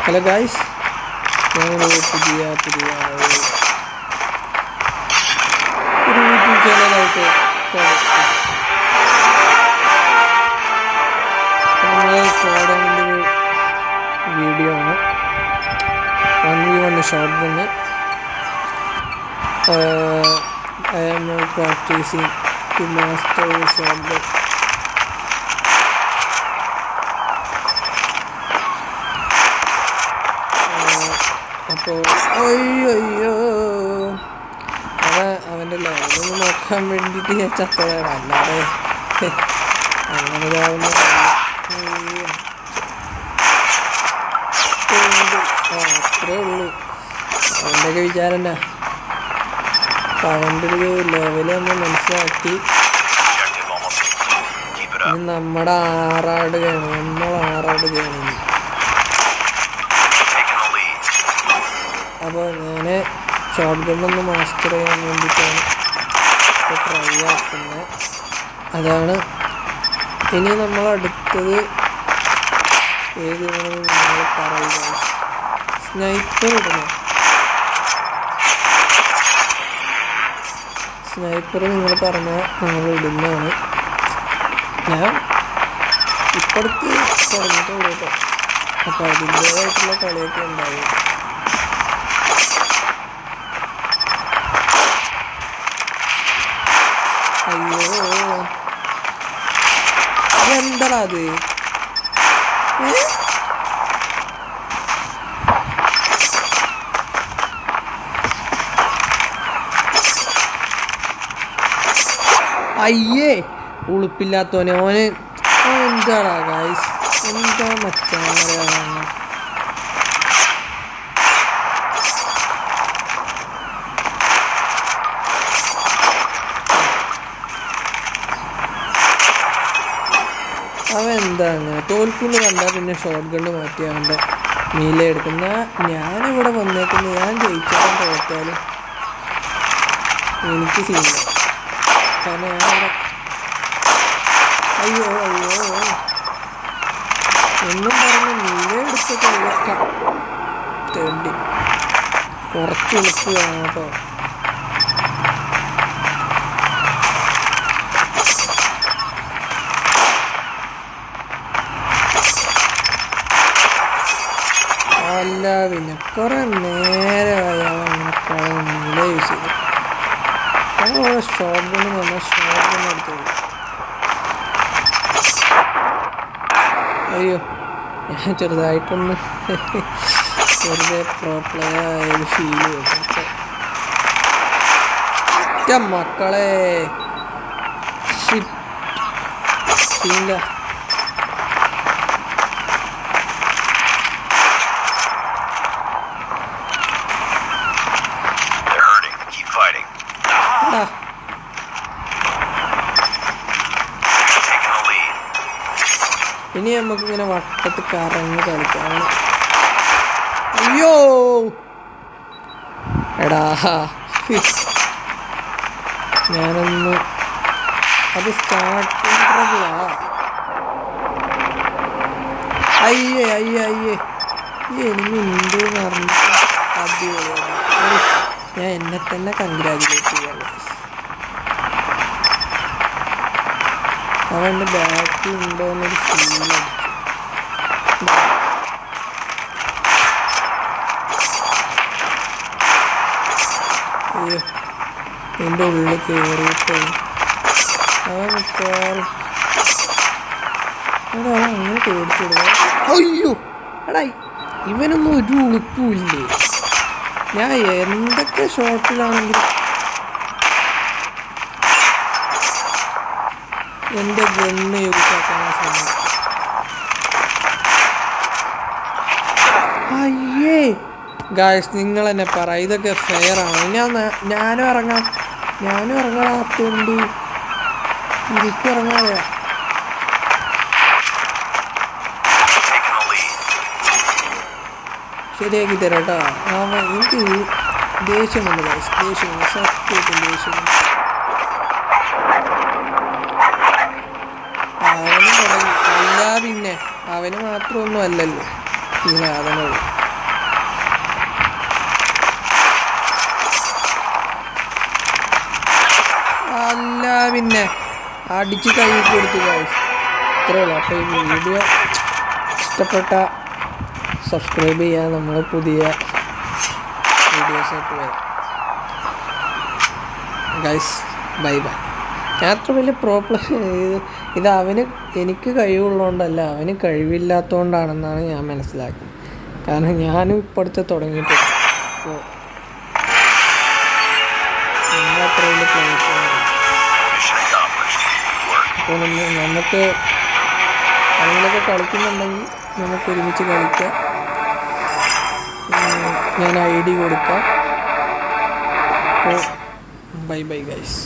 Hello guys, ഞങ്ങളൊരു പുതിയ ഒരു യൂട്യൂബ് ചാനലായിട്ട് നമ്മൾ കോഡിൻ്റെ ഒരു വീഡിയോ ആണ്. 1v1 shot gun. I am now practicing to master shot gun. അപ്പോൾ അയ്യോ അവൻ്റെ ലെവലൊന്ന് നോക്കാൻ വേണ്ടിയിട്ട് ഞാൻ ചത്തതാണ്, അല്ലാതെ അങ്ങനെ ഇതാവുന്ന അത്രേ ഉള്ളൂ. അവൻ്റെയൊക്കെ വിചാരം എന്നാ, അപ്പം അവൻ്റെ ഒരു ലെവല് നമ്മൾ മനസ്സിലാക്കി. ഇനി നമ്മുടെ ആറാടുകയാണ് ഇനി. അപ്പോൾ ഞാൻ ഷോട്ട് ഗണ്ണൊന്ന് മാസ്റ്റർ ചെയ്യാൻ വേണ്ടിയിട്ടാണ് ഇപ്പോൾ ട്രൈ ആക്കുന്നത്. അതാണ് ഇനി നമ്മൾ അടുത്തത് ഏത് വേണമെന്ന് നിങ്ങൾ പറയുക. സ്നൈപ്പർ ഇടണം. സ്നൈപ്പർ നിങ്ങൾ പറഞ്ഞാൽ നമ്മൾ ഇടുന്നതാണ്. ഞാൻ ഇപ്പോഴത്തെ തുടങ്ങിയിട്ടുള്ളൂ കേട്ടോ. അപ്പോൾ അതിൻ്റേതായിട്ടുള്ള കളിയൊക്കെ ഉണ്ടാവും. അയ്യോ അതെന്താടാ അത്? അയ്യേ ഉളുപ്പില്ലാത്തവനെ ഓന് എന്താടാ ഗായ്സ്, എന്താ മച്ചാണ്. അവൻ എന്താ അങ്ങനെ തോൽക്കുന്ന് കണ്ടാൽ പിന്നെ ഷോട്ട് ഗണ്ണ് മാറ്റി അവൻ്റെ നീല എടുക്കുന്ന. ഞാനിവിടെ വന്നേക്കുന്നത്, ഞാൻ ജയിച്ചാലും തോറ്റാലും എനിക്ക് സീനില്ല. കാരണം ഞാനിവിടെ അയ്യോ എന്നും പറഞ്ഞ് നീല എടുത്തിട്ട് തേണ്ടി കുറച്ച് എളുപ്പ് വേണം കേട്ടോ. അല്ല പിന്നെ കുറേ നേരമായി നീല യൂസ് ചെയ്തു. അപ്പോൾ ഷോട്ട് ഗണ്ണ് പറഞ്ഞാൽ ഷോട്ട് ഗണ്ണ് എടുത്തോളൂ. അയ്യോ ഞാൻ ചെറുതായിട്ടൊന്ന് വെറുതെ പ്രോ പ്ലെയർ ആയൊരു ഫീല് കേട്ടോ. മക്കളെ സീനില്ല. ഇനി നമുക്കിങ്ങനെ വട്ടത്ത് കറങ്ങി കളിക്കാം. അയ്യോ എടാ ഞാനൊന്ന് അത് സ്റ്റാർട്ടിങ് അയ്യേ എനിക്ക് ഉണ്ടെന്ന് പറഞ്ഞിട്ട് അടിപൊളിയാണ്. ഞാൻ എന്നെ തന്നെ കൺഗ്രാജുലേറ്റ് ചെയ്യാം. അവൻ്റെ ബാക്കി ഉണ്ടോയെന്നൊരു ഫീലടിച്ചു. അയ്യോ എൻ്റെ ഉള്ളിൽ കയറിയിട്ട് അവൻ മിക്കവാറും അങ്ങനെ പേടിച്ചിടുക. അയ്യോ എടാ ഇവനൊന്നും ഒരു ഉളുപ്പുമില്ലേ. ഞാൻ എന്തൊക്കെ ഷോട്ടിലാണെങ്കിലും എൻ്റെ ഗണ്ണ് യൂസ് ആക്കാൻ ശ്രമിക്കും. അയ്യേ ഗായ്സ് നിങ്ങൾ തന്നെ പറ, ഇതൊക്കെ ഫെയർ ആണ്? ഞാനും ഇറങ്ങാത്തോണ്ട് എനിക്കും ഇറങ്ങാതെ ശരിയാക്കി തരാം കേട്ടോ. എനിക്ക് ദേഷ്യമുണ്ട് ഗായ്സ്, സത്യത്തിൽ ദേഷ്യമുണ്ട്. അവനും തുടങ്ങി. അല്ല പിന്നെ അവന് മാത്രമൊന്നും അല്ലല്ലോ. ഫീലാകാനേ ഉള്ളൂ. അല്ല പിന്നെ അടിച്ച് കൈ കൊടുത്തു ഗൈസ്. ഇത്രേ ഉള്ളൂ. അപ്പോൾ ഈ വീഡിയോ ഇഷ്ടപ്പെട്ട സബ്സ്ക്രൈബ് ചെയ്യാൻ നമ്മൾ പുതിയ വീഡിയോസായിട്ട് വരാം ഗൈസ്. Bye bye. ഞാൻ അത്ര വലിയ പ്രോബ്ലം ഇത് എനിക്ക് കഴിവുള്ളതുകൊണ്ടല്ല, അവന് കഴിവില്ലാത്തതുകൊണ്ടാണെന്നാണ് ഞാൻ മനസ്സിലാക്കുന്നത്. കാരണം ഞാനും ഇപ്പോഴത്തെ തുടങ്ങിയിട്ടുണ്ട്. അപ്പോൾ നമ്മളത്ര വലിയ പ്ലേസ് അപ്പോൾ നമുക്ക് അതിലൊക്കെ കളിക്കുന്നുണ്ടെങ്കിൽ നമുക്ക് ഒരുമിച്ച് കളിക്കാം. ഞാൻ ID കൊടുക്കാം. അപ്പോൾ ബൈ ബൈ ഗൈസ്.